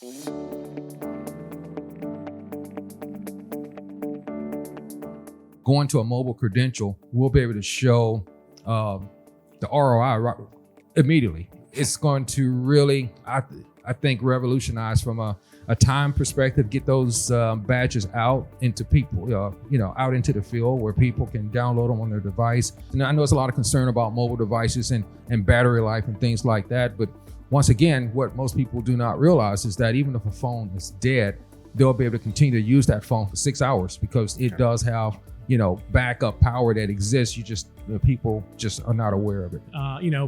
Going to a mobile credential, we'll be able to show the ROI right, immediately. It's going to really, I think, revolutionize from a time perspective, get those badges out into people, out into the field where people can download them on their device. And I know there's a lot of concern about mobile devices and battery life and things like that. But once again, what most people do not realize is that even if a phone is dead, they'll be able to continue to use that phone for 6 hours because it does have backup power that exists. People just are not aware of it.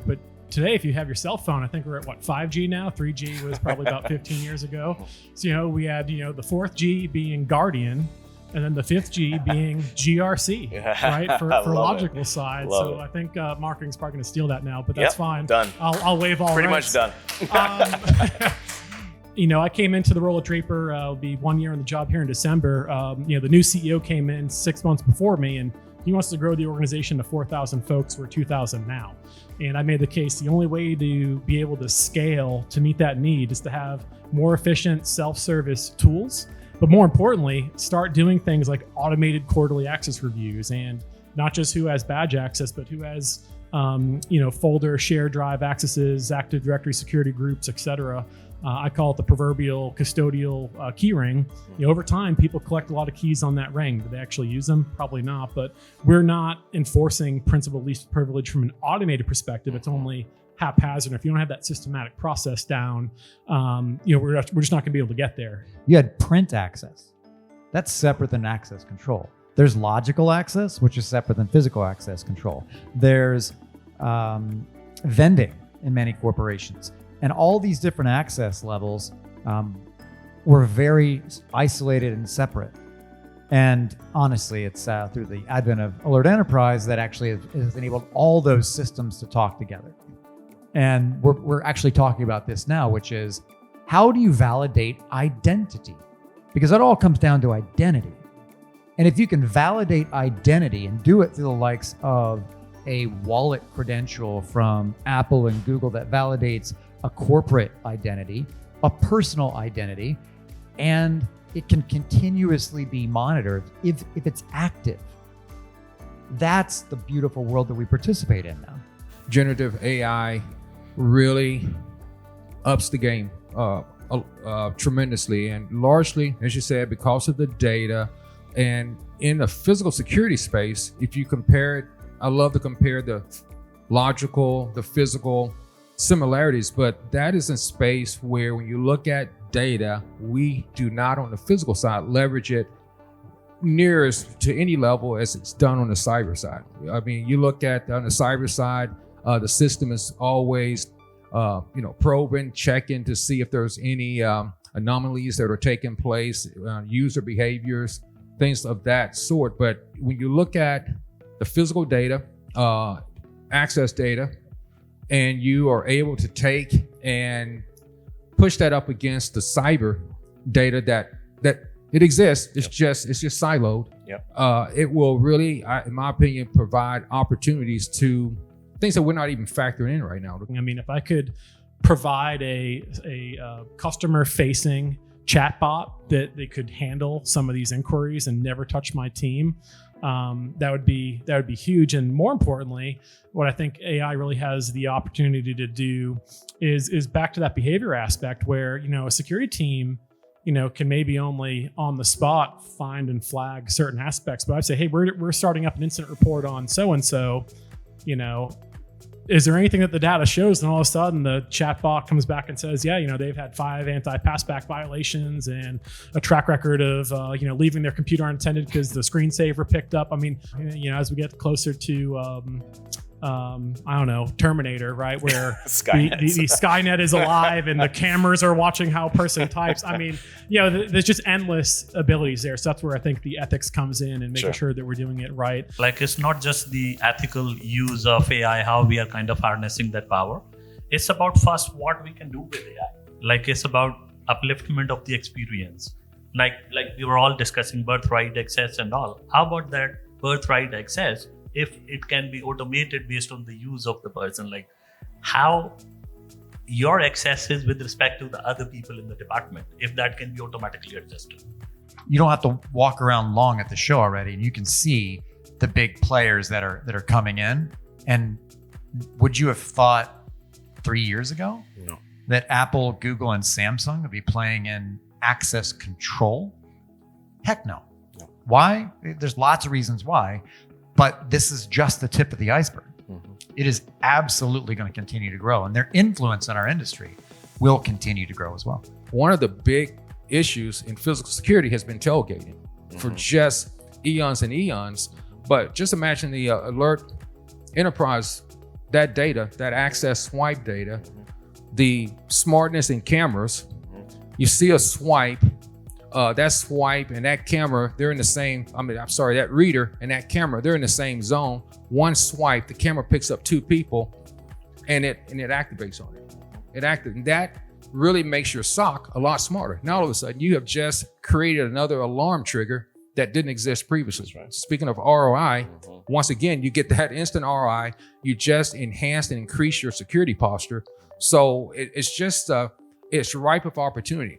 But today, if you have your cell phone, I think we're at 5G now. 3G was probably about 15 years ago. So, we had, the fourth G being Guardian, and then the fifth G being GRC, right? For logical side. So I think marketing's probably going to steal that now, but that's fine. Done. I'll waive all Pretty rights. much done. I came into the role of Draper, I'll be 1 year on the job here in December. The new CEO came in 6 months before me, and he wants to grow the organization to 4,000 folks. We're 2,000 now. And I made the case the only way to be able to scale to meet that need is to have more efficient self-service tools, but more importantly, start doing things like automated quarterly access reviews, and not just who has badge access, but who has folder, share drive accesses, Active Directory security groups, etc. I call it the proverbial custodial key ring. Over time, people collect a lot of keys on that ring. Do they actually use them? Probably not. But we're not enforcing principal least privilege from an automated perspective. It's only haphazard. If you don't have that systematic process down, we're just not going to be able to get there. You had print access. That's separate than access control. There's logical access, which is separate than physical access control. There's vending in many corporations. And all these different access levels were very isolated and separate. And honestly, it's through the advent of Alert Enterprise that actually has enabled all those systems to talk together. And we're actually talking about this now, which is how do you validate identity? Because it all comes down to identity. And if you can validate identity and do it through the likes of a wallet credential from Apple and Google that validates a corporate identity, a personal identity, and it can continuously be monitored if it's active. That's the beautiful world that we participate in now. Generative AI really ups the game tremendously, and largely, as you said, because of the data. And in the physical security space, if you compare it, I love to compare the logical, the physical similarities, but that is a space where when you look at data, we do not on the physical side leverage it nearest to any level as it's done on the cyber side. I mean, you look at on the cyber side, the system is always probing, checking to see if there's any anomalies that are taking place, user behaviors, things of that sort. But when you look at the physical data, access data, and you are able to take and push that up against the cyber data that it exists. It's just siloed. It will really, in my opinion, provide opportunities to things that we're not even factoring in right now. I mean, if I could provide a customer-facing chatbot that they could handle some of these inquiries and never touch my team, that would be huge. And more importantly, what I think AI really has the opportunity to do is back to that behavior aspect where, a security team, can maybe only on the spot find and flag certain aspects. But I'd say, hey, we're starting up an incident report on so-and-so, is there anything that the data shows? And all of a sudden the chatbot comes back and says, yeah, they've had 5 anti-passback violations and a track record of, leaving their computer unattended because the screensaver picked up. I mean, as we get closer to, Terminator, right? Where the Skynet is alive and the cameras are watching how a person types. I mean, there's just endless abilities there. So that's where I think the ethics comes in and making sure that we're doing it right. Like, it's not just the ethical use of AI, how we are kind of harnessing that power. It's about first what we can do with AI. Like, it's about upliftment of the experience. Like we were all discussing birthright access and all. How about that birthright access? If it can be automated based on the use of the person, like how your excesses with respect to the other people in the department, if that can be automatically adjusted. You don't have to walk around long at the show already, and you can see the big players that are coming in. And would you have thought 3 years ago that Apple, Google, and Samsung would be playing in access control? Heck no. Why? There's lots of reasons why, but this is just the tip of the iceberg. It is absolutely going to continue to grow, and their influence in our industry will continue to grow as well. One of the big issues in physical security has been tailgating for just eons and eons. But just imagine the alert enterprise, that data, that access swipe data, the smartness in cameras. You see a swipe, that swipe and that camera, they're in the same, that reader and that camera, they're in the same zone. One swipe, the camera picks up two people and it activates on it. And that really makes your SOC a lot smarter. Now all of a sudden you have just created another alarm trigger that didn't exist previously. Right. Speaking of ROI, once again, you get that instant ROI. You just enhance and increase your security posture. So it's just, it's ripe with opportunity.